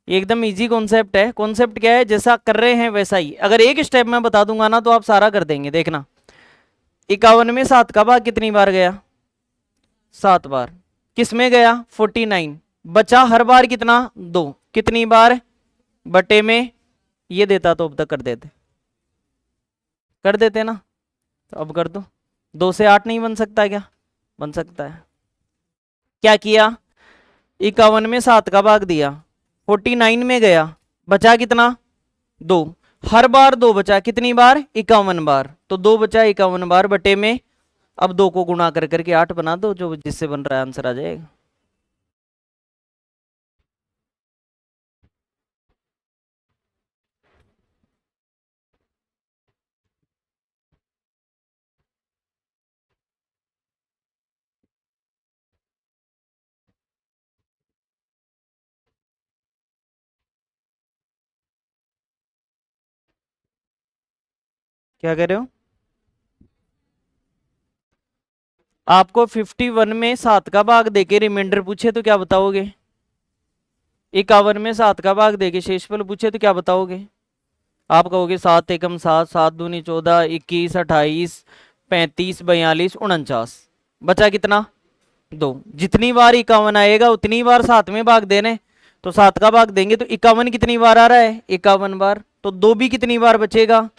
ये एकदम इजी कॉन्सेप्ट है। कॉन्सेप्ट क्या है, जैसा कर रहे हैं वैसा ही, अगर एक स्टेप में बता दूंगा ना तो आप सारा कर देंगे, देखना। 51 में 7 का भाग कितनी बार गया, 7 बार, किस में गया 49, बचा हर बार कितना 2, कितनी बार, बटे में, ये देता तो अब तक कर देते ना, तो अब कर दो। 2 से 8 नहीं बन सकता क्या, बन सकता है। क्या किया, 51 में 7 का भाग दिया, 49 में गया, बचा कितना 2, हर बार 2 बचा, कितनी बार 51 बार, तो 2 बचा 51 बार, बटे में अब 2 को गुणा कर करके 8 बना दो, जो जिससे बन रहा है आंसर आ जाएगा। क्या कह रहे हो? आपको 51 में 7 का भाग देके रिमाइंडर पूछे तो क्या बताओगे? 51 में 7 का भाग देके शेषफल पूछे तो क्या बताओगे? आप कहोगे 7 एकम 7, 7 दूनी 14, 21, 28, 35, 42, 49। बचा कितना? 2। जितनी बार 51 आएगा उतनी बार 7 में भाग देने। तो 7 का भाग देंगे तो 51 कितनी बार आ रहा है? 51 बार। तो 2 भी कितनी बार बचेगा?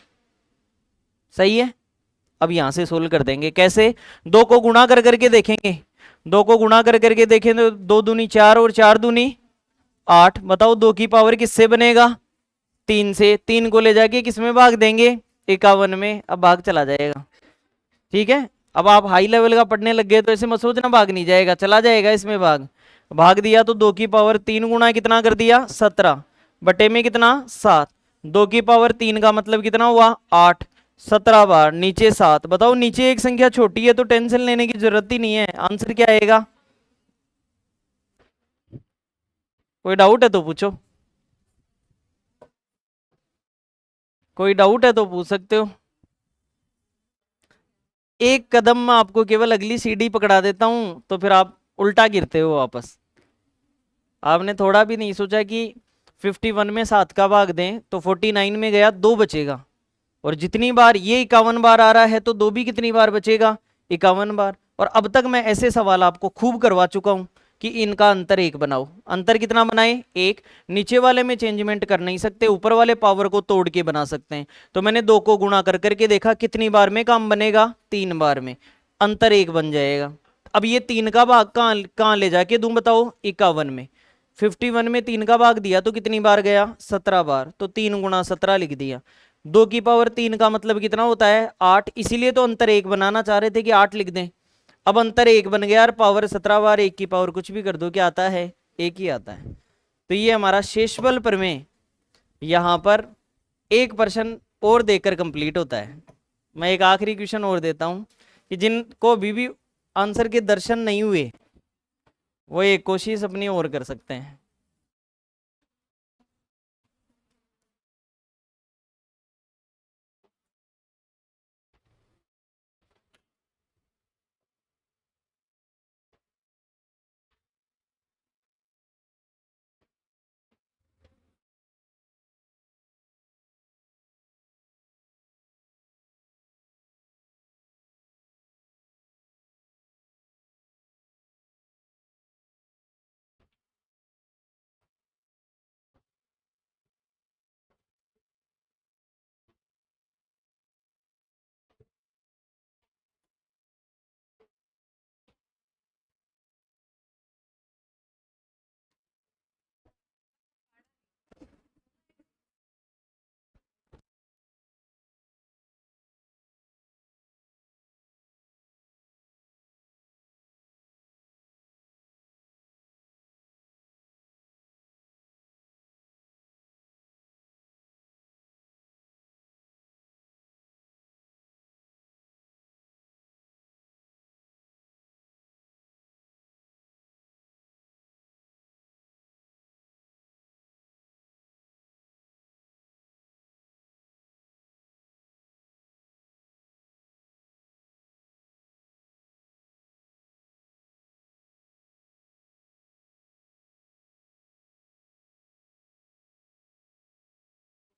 सही है। अब यहां से सोल्व कर देंगे। कैसे? 2 को गुणा कर करके देखेंगे। 2 को गुणा कर करके देखें तो 2 दूनी 4 और 4 दूनी 8। बताओ 2 की पावर किससे बनेगा? 3 से। 3 को ले जाके किस में भाग देंगे? 51 में। अब भाग चला जाएगा। ठीक है। अब आप हाई लेवल का पढ़ने लग गए तो ऐसे मत सोचना भाग नहीं जाएगा, चला जाएगा इसमें भाग। भाग दिया तो 2 की पावर 3 गुणा कितना कर दिया? 17 बटे में कितना? 7। 2 की पावर 3 का मतलब कितना हुआ? 8। 17 बार नीचे 7। बताओ नीचे एक संख्या छोटी है तो टेंशन लेने की जरूरत ही नहीं है। आंसर क्या आएगा? कोई डाउट है तो पूछो। कोई डाउट है तो पूछ सकते हो। एक कदम में आपको केवल अगली सीढ़ी पकड़ा देता हूं तो फिर आप उल्टा गिरते हो वापस। आपने थोड़ा भी नहीं सोचा कि 51 में 7 का भाग दें तो 49 में गया 2 बचेगा। और जितनी बार ये 51 बार आ रहा है तो 2 भी कितनी बार बचेगा? 51 बार। और अब तक मैं ऐसे सवाल आपको खूब करवा चुका हूं कि इनका अंतर 1 बनाओ। अंतर कितना बनाए? 1। नीचे वाले में चेंजमेंट कर नहीं सकते, ऊपर वाले पावर को तोड़ के बना सकते हैं। तो मैंने 2 को गुणा कर करके देखा कितनी बार में काम बनेगा? 3 बार में। अंतर 1 बन जाएगा। अब ये 3 का भाग कहाँ कहाँ ले जाके दूं बताओ? 51 में। 51 में 3 का भाग दिया तो कितनी बार गया? 17 बार। तो 3 गुणा 17 लिख दिया। 2 की पावर 3 का मतलब कितना होता है? 8। इसीलिए तो अंतर 1 बनाना चाह रहे थे कि 8 लिख दें। अब अंतर 1 बन गया और पावर 17 बार 1 की पावर कुछ भी कर दो, क्या आता है? 1 ही आता है। तो ये हमारा शेषबल प्रमेय यहां पर एक प्रश्न और देकर कंप्लीट होता है। मैं एक आखिरी क्वेश्चन और देता हूं कि जिनको अभी भी आंसर के दर्शन नहीं हुए वो एक कोशिश अपनी और कर सकते हैं।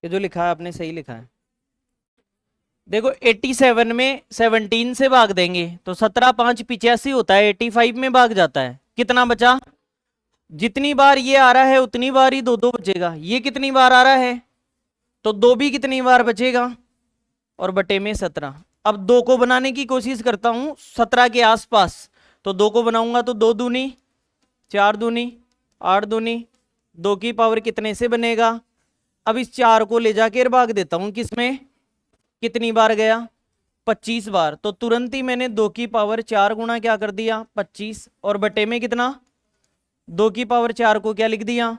ये जो लिखा है आपने सही लिखा है। देखो 87 में 17 से भाग देंगे तो 17 5 85 होता है। 85 में भाग जाता है, कितना बचा? जितनी बार ये आ रहा है उतनी बार ही 2 2 बचेगा। ये कितनी बार आ रहा है तो 2 भी कितनी बार बचेगा? और बटे में 17। अब 2 को बनाने की कोशिश करता हूं 17 के आसपास। तो 2 को बनाऊंगा तो 2 दूनी 4 दूनी 8 दूनी 2 की पावर कितने से बनेगा? अब इस 4 को ले जाकर भाग देता हूं किसमें? कितनी बार गया? 25 बार। तो तुरंत ही मैंने 2 की पावर 4 गुणा क्या कर दिया? 25। और बटे में कितना? 2 की पावर 4 को क्या लिख दिया?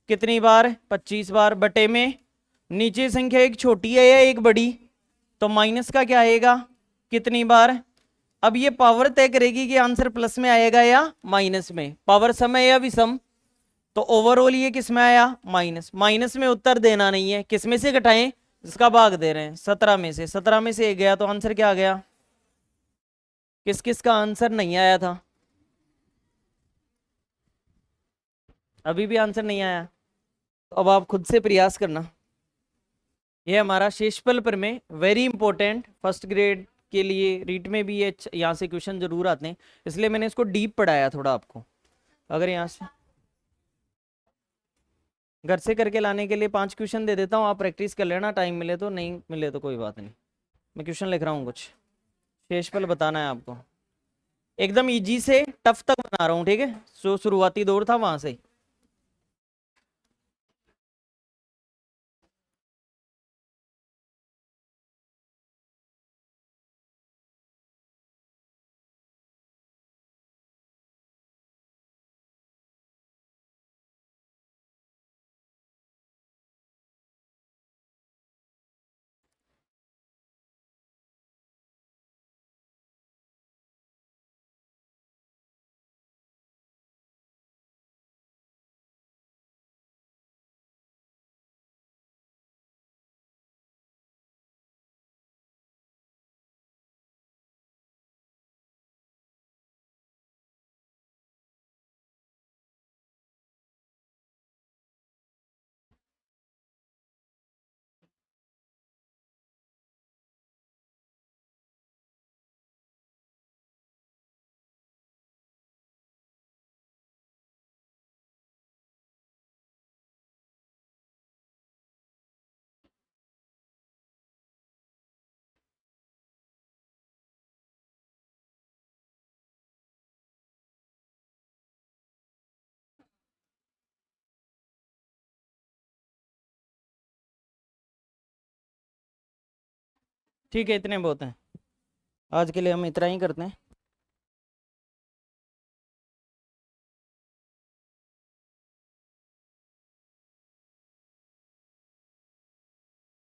कितनी बार? 25 बार। बटे में नीचे संख्या एक छोटी है या एक बड़ी? तो माइनस का क्या आएगा? कितनी बार? अब ये पावर तय करेगी कि आंसर प्लस में आएगा या माइनस में। पावर सम है या विषम? तो ओवरऑल ये किस में आया? माइनस। माइनस में उत्तर देना नहीं है, किस में से घटाएं? इसका भाग दे रहे हैं 17 में से, 17 में से 1 गया तो आंसर क्या आ गया? किस किस का आंसर नहीं आया था? अभी भी आंसर नहीं आया? तो अब आप खुद से प्रयास करना। ये हमारा शेषफल प्रमेय, वेरी इंपॉर्टेंट, फर्स्ट ग्रेड के लिए रीट में भी ये यहाँ से क्वेश्चन जरूर आते हैं, इसलिए मैंने इसको डीप पढ़ाया थोड़ा आपको। अगर यहाँ से घर से करके लाने के लिए 5 क्वेश्चन दे देता हूँ, आप प्रैक्टिस कर लेना, टाइम मिले तो, नहीं मिले तो कोई बात नहीं। मैं क्वेश्चन लिख रहा हूँ कुछ, शेषफल बताना है आपको, एकदम इजी से टफ तक बना रहा हूँ, ठीक है? जो शुरुआती दौर था वहां से। ठीक है, इतने बहुत हैं आज के लिए, हम इतना ही करते हैं।